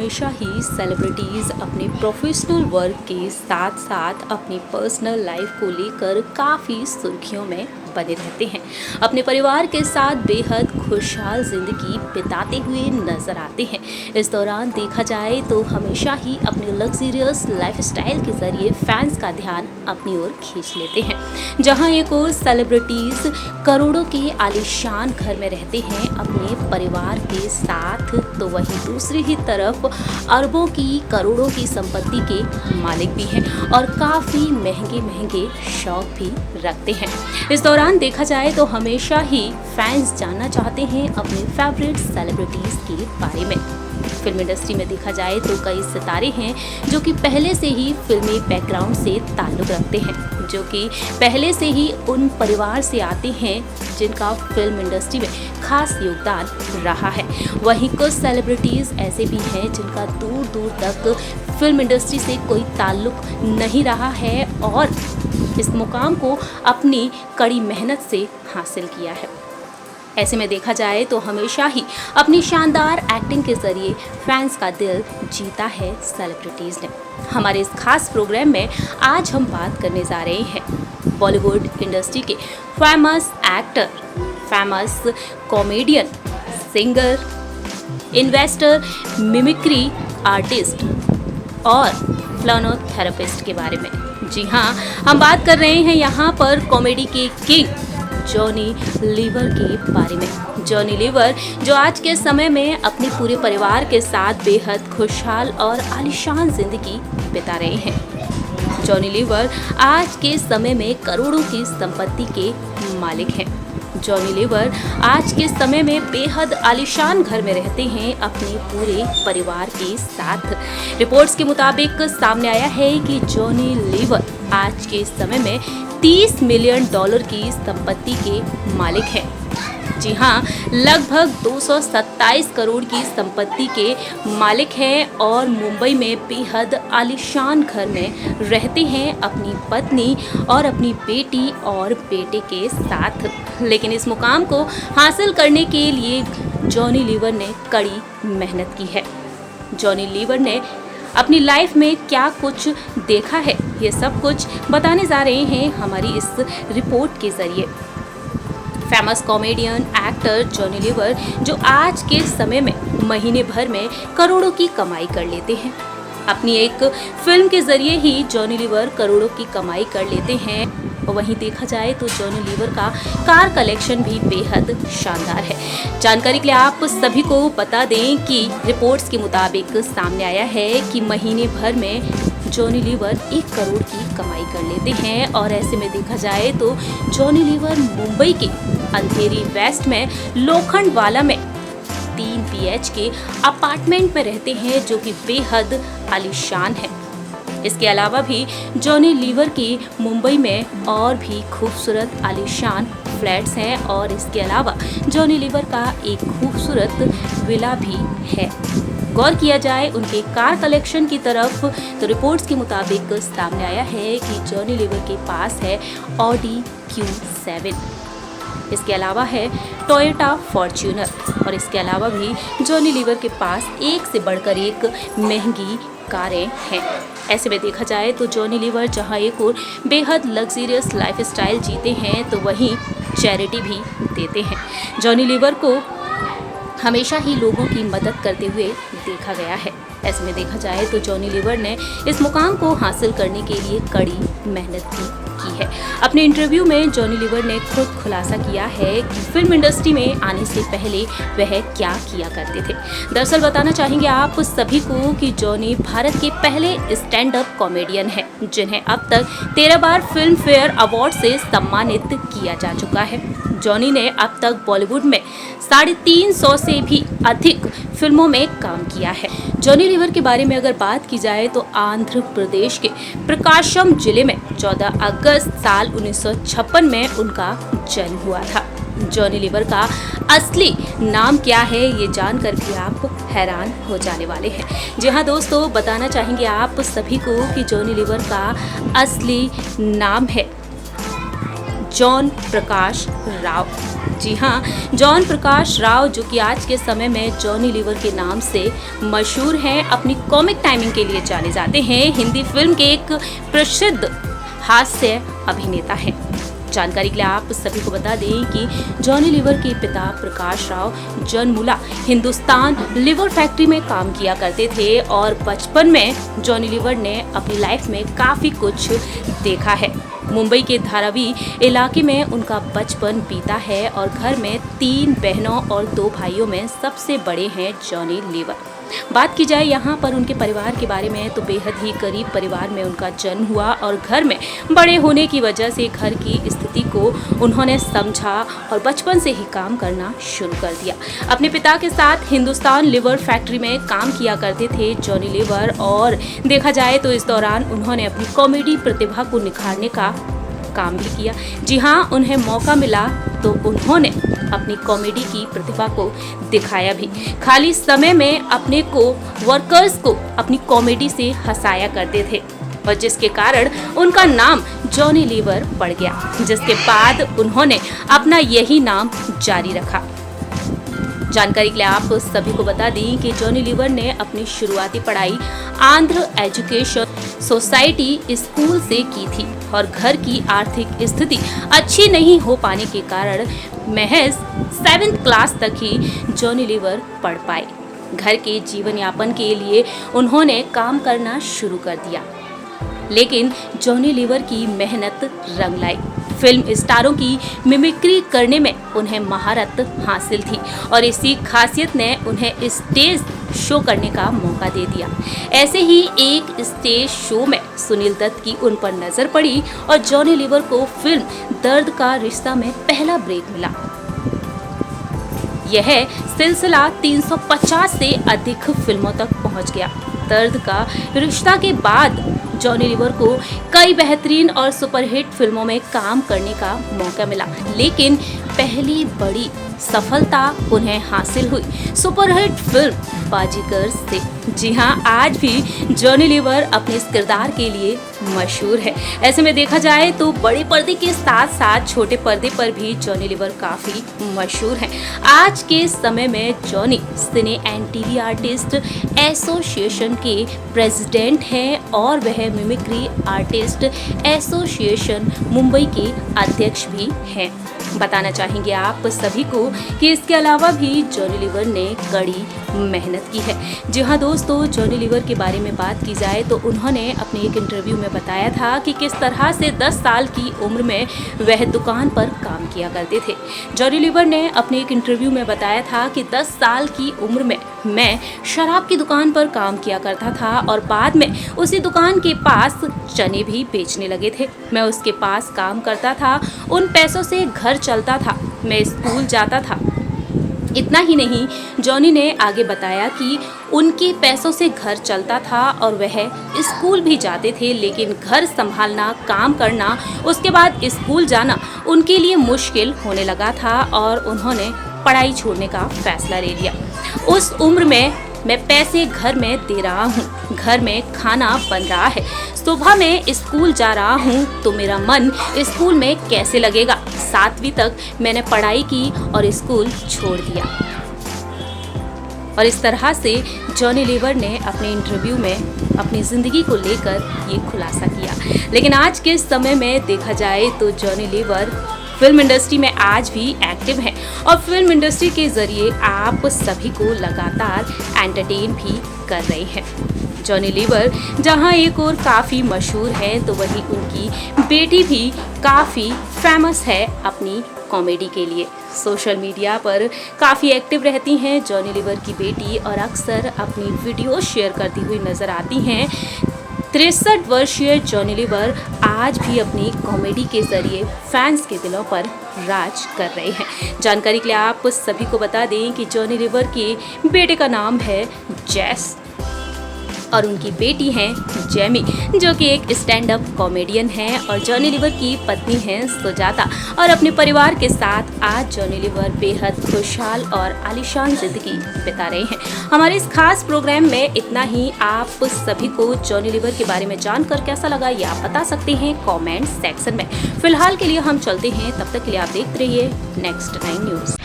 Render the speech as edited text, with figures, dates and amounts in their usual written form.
हमेशा ही सेलिब्रिटीज़ अपने professional work के साथ साथ अपनी पर्सनल लाइफ को लेकर काफ़ी सुर्खियों में बने रहते हैं। अपने परिवार के साथ बेहद खुशहाल ज़िंदगी बिताते हुए नजर आते हैं। इस दौरान देखा जाए तो हमेशा ही अपने लग्जरियस लाइफस्टाइल के जरिए फैंस का ध्यान अपनी ओर खींच लेते हैं। जहां एक और सेलिब्रिटीज़ करोड़ों के आलीशान घर में रहते हैं अपने परिवार के साथ, तो वहीं दूसरी ही तरफ अरबों की करोड़ों की संपत्ति के मालिक भी हैं और काफ़ी महंगे महंगे शौक भी रखते हैं। इस दौरान देखा जाए तो हमेशा ही फैंस जानना चाहते हैं अपने फेवरेट सेलिब्रिटीज़ के बारे में। फिल्म इंडस्ट्री में देखा जाए तो कई सितारे हैं जो कि पहले से ही फिल्मी बैकग्राउंड से ताल्लुक़ रखते हैं, जो कि पहले से ही उन परिवार से आते हैं जिनका फिल्म इंडस्ट्री में खास योगदान रहा है। वहीं कुछ सेलिब्रिटीज़ ऐसे भी हैं जिनका दूर दूर तक फिल्म इंडस्ट्री से कोई ताल्लुक़ नहीं रहा है और इस मुकाम को अपनी कड़ी मेहनत से हासिल किया है। ऐसे में देखा जाए तो हमेशा ही अपनी शानदार एक्टिंग के जरिए फैंस का दिल जीता है सेलिब्रिटीज़ ने। हमारे इस खास प्रोग्राम में आज हम बात करने जा रहे हैं बॉलीवुड इंडस्ट्री के famous actor, famous comedian, singer, investor, mimicry artist और फ्लैनोथेरेपिस्ट के बारे में। जी हाँ, हम बात कर रहे हैं यहाँ पर कॉमेडी के किंग जॉनी लीवर के बारे में। जॉनी लीवर जो आज के समय में अपने पूरे परिवार के साथ बेहद खुशहाल और आलीशान जिंदगी बिता रहे हैं। जॉनी लीवर आज के समय में करोड़ों की संपत्ति के मालिक हैं। जॉनी लीवर आज के समय में बेहद आलीशान घर में रहते हैं अपने पूरे परिवार के साथ। रिपोर्ट्स के मुताबिक सामने आया है कि जॉनी लीवर आज के समय में $30 मिलियन की संपत्ति के मालिक हैं। जी हाँ, लगभग 227 करोड़ की संपत्ति के मालिक हैं और मुंबई में बेहद आलीशान घर में रहते हैं अपनी पत्नी और अपनी बेटी और बेटे के साथ। लेकिन इस मुकाम को हासिल करने के लिए जॉनी लीवर ने कड़ी मेहनत की है। जॉनी लीवर ने अपनी लाइफ में क्या कुछ देखा है, ये सब कुछ बताने जा रहे हैं हमारी इस रिपोर्ट के जरिए। Famous comedian actor Johnny Lever जो आज के समय में महीने भर में करोड़ों की कमाई कर लेते हैं। अपनी एक फिल्म के जरिए ही जॉनी लीवर करोड़ों की कमाई कर लेते हैं। और वहीं देखा जाए तो जॉनी लीवर का कार कलेक्शन भी बेहद शानदार है। जानकारी के लिए आप सभी को बता दें कि रिपोर्ट्स के मुताबिक सामने आया है कि महीने भर में जॉनी लीवर 1 करोड़ की कमाई कर लेते हैं। और ऐसे में देखा जाए तो जॉनी लीवर मुंबई के अंधेरी वेस्ट में लोखंडवाला में 3 BHK अपार्टमेंट में रहते हैं जो कि बेहद आलीशान है। इसके अलावा भी जॉनी लीवर की मुंबई में और भी खूबसूरत आलीशान फ्लैट्स हैं और इसके अलावा जॉनी लीवर का एक खूबसूरत विला भी है। गौर किया जाए उनके कार कलेक्शन की तरफ तो रिपोर्ट्स के मुताबिक सामने आया है कि जॉनी लीवर के पास है ऑडी Q7, इसके अलावा है टोयोटा फॉर्च्यूनर और इसके अलावा भी जॉनी लीवर के पास एक से बढ़कर एक महंगी कारें हैं। ऐसे में देखा जाए तो जॉनी लीवर जहां एक और बेहद लग्जरियस लाइफस्टाइल जीते हैं तो वहीं चैरिटी भी देते हैं। जॉनी लीवर को हमेशा ही लोगों की मदद करते हुए देखा गया है। ऐसे में देखा जाए तो जॉनी लीवर ने इस मुकाम को हासिल करने के लिए कड़ी मेहनत भी की है। अपने इंटरव्यू में जॉनी लीवर ने खुद खुलासा किया है कि फिल्म इंडस्ट्री में आने से पहले वह क्या किया करते थे। दरअसल बताना चाहेंगे आप सभी को कि जॉनी भारत के पहले स्टैंड अप कॉमेडियन हैं जिन्हें अब तक 13 बार फिल्म फेयर अवार्ड से सम्मानित किया जा चुका है। जॉनी ने अब तक बॉलीवुड में 350 से भी अधिक फिल्मों में काम किया है। जॉनी लीवर के बारे में अगर बात की जाए तो आंध्र प्रदेश के प्रकाशम जिले में 14 अगस्त साल 1956 में उनका जन्म हुआ था। जॉनी लीवर का असली नाम क्या है ये जानकर भी आप हैरान हो जाने वाले हैं। जी हाँ दोस्तों, बताना चाहेंगे आप सभी को कि जॉनी लीवर का असली नाम है जॉन प्रकाश राव। जी हाँ, जॉन प्रकाश राव जो कि आज के समय में जॉनी लीवर के नाम से मशहूर हैं, अपनी कॉमिक टाइमिंग के लिए जाने जाते हैं। हिंदी फिल्म के एक प्रसिद्ध हास्य अभिनेता हैं। जानकारी के लिए आप सभी को बता दें कि जॉनी लीवर के पिता प्रकाश राव जन्मुला हिंदुस्तान लीवर फैक्ट्री में काम किया करते थे और बचपन में जॉनी लीवर ने अपनी लाइफ में काफ़ी कुछ देखा है। मुंबई के धारावी इलाके में उनका बचपन बीता है और घर में 3 बहनों और 2 भाइयों में सबसे बड़े हैं जॉनी लीवर। बात की जाए यहाँ पर उनके परिवार के बारे में तो बेहद ही गरीब परिवार में उनका जन्म हुआ और घर में बड़े होने की वजह से घर की स्थिति को उन्होंने समझा और बचपन से ही काम करना शुरू कर दिया। अपने पिता के साथ हिंदुस्तान लीवर फैक्ट्री में काम किया करते थे जॉनी लीवर और देखा जाए तो इस दौरान उन्होंने अपनी कॉमेडी प्रतिभा को निखारने का काम भी किया। जी हाँ, उन्हें मौका मिला तो उन्होंने अपनी कॉमेडी की प्रतिभा को दिखाया भी। खाली समय में अपने को वर्कर्स को अपनी कॉमेडी से हंसाया करते थे और जिसके कारण उनका नाम जॉनी लीवर पड़ गया, जिसके बाद उन्होंने अपना यही नाम जारी रखा। जानकारी के लिए आप सभी को बता दें कि जॉनी लीवर ने अपनी शुरुआती पढ़ाई आंध्र एजुकेशन सोसाइटी स्कूल से की थी और घर की आर्थिक स्थिति अच्छी नहीं हो पाने के कारण महज 7th क्लास तक ही जॉनी लीवर पढ़ पाए। घर के जीवन यापन के लिए उन्होंने काम करना शुरू कर दिया, लेकिन जॉनी लीवर की मेहनत रंग लाई। फिल्म स्टारों की मिमिक्री करने में उन्हें महारत हासिल थी और इसी खासियत ने उन्हें स्टेज शो करने का मौका दे दिया। ऐसे ही एक स्टेज शो में सुनील दत्त की उन पर नजर पड़ी और जॉनी लीवर को फिल्म दर्द का रिश्ता में पहला ब्रेक मिला। यह सिलसिला 350 से अधिक फिल्मों तक पहुंच गया। दर्द का रिश्ता के बाद जॉनी लीवर को कई बेहतरीन और सुपरहिट फिल्मों में काम करने का मौका मिला, लेकिन पहली बड़ी सफलता उन्हें हासिल हुई सुपरहिट फिल्म बाजीगर से। जी हाँ, आज भी जॉनी लीवर अपने इस किरदार के लिए मशहूर है। ऐसे में देखा जाए तो बड़े पर्दे के साथ साथ छोटे पर्दे पर भी जॉनी लीवर काफी मशहूर हैं। आज के समय में Johnny cine and TV artist association के प्रेसिडेंट हैं और वह मिमिक्री आर्टिस्ट एसोसिएशन मुंबई के अध्यक्ष भी हैं। बताना चाहेंगे आप सभी को कि इसके अलावा भी जॉनी लीवर ने कड़ी मेहनत की है। जी हाँ दोस्तों, जॉनी लीवर के बारे में बात की जाए तो उन्होंने अपने एक इंटरव्यू में बताया था कि किस तरह से 10 साल की उम्र में वह दुकान पर काम किया करते थे। जॉनी लीवर ने अपने एक इंटरव्यू में बताया था कि 10 साल की उम्र में मैं शराब की दुकान पर काम किया करता था और बाद में उसी दुकान के पास चने भी बेचने लगे थे। मैं उसके पास काम करता था, उन पैसों से घर चलता था, मैं स्कूल जाता था। इतना ही नहीं, जॉनी ने आगे बताया कि उनके पैसों से घर चलता था और वह स्कूल भी जाते थे, लेकिन घर संभालना, काम करना, उसके बाद स्कूल जाना उनके लिए मुश्किल होने लगा था और उन्होंने पढ़ाई छोड़ने का फैसला ले लिया। उस उम्र में मैं पैसे घर में दे रहा हूँ, घर में खाना बन रहा है, सुबह में स्कूल जा रहा हूँ तो मेरा मन स्कूल में कैसे लगेगा। 7वीं तक मैंने पढ़ाई की और स्कूल छोड़ दिया। और इस तरह से जॉनी लीवर ने अपने इंटरव्यू में अपनी ज़िंदगी को लेकर ये खुलासा किया। लेकिन आज के समय में देखा जाए तो जॉनी लीवर फिल्म इंडस्ट्री में आज भी एक्टिव हैं और फिल्म इंडस्ट्री के जरिए आप सभी को लगातार एंटरटेन भी कर रहे हैं। जॉनी लीवर जहां एक और काफ़ी मशहूर है तो वहीं उनकी बेटी भी काफ़ी फेमस है अपनी कॉमेडी के लिए। सोशल मीडिया पर काफ़ी एक्टिव रहती हैं जॉनी लीवर की बेटी और अक्सर अपनी वीडियो शेयर करती हुई नज़र आती हैं। 63 वर्षीय जॉनी लीवर आज भी अपनी कॉमेडी के जरिए फैंस के दिलों पर राज कर रहे हैं। जानकारी के लिए आप सभी को बता दें कि जॉनी लीवर के बेटे का नाम है जैस और उनकी बेटी हैं जेमी, जो कि एक स्टैंड अप कॉमेडियन है और जॉनी लीवर की पत्नी हैं सुजाता। और अपने परिवार के साथ आज जॉनी लीवर बेहद खुशहाल और आलीशान जिंदगी बिता रहे हैं। हमारे इस खास प्रोग्राम में इतना ही। आप सभी को जॉनी लीवर के बारे में जानकर कैसा लगा ये आप बता सकते हैं कमेंट सेक्शन में। फिलहाल के लिए हम चलते हैं, तब तक के लिए आप देखते रहिए नेक्स्ट 9 न्यूज़।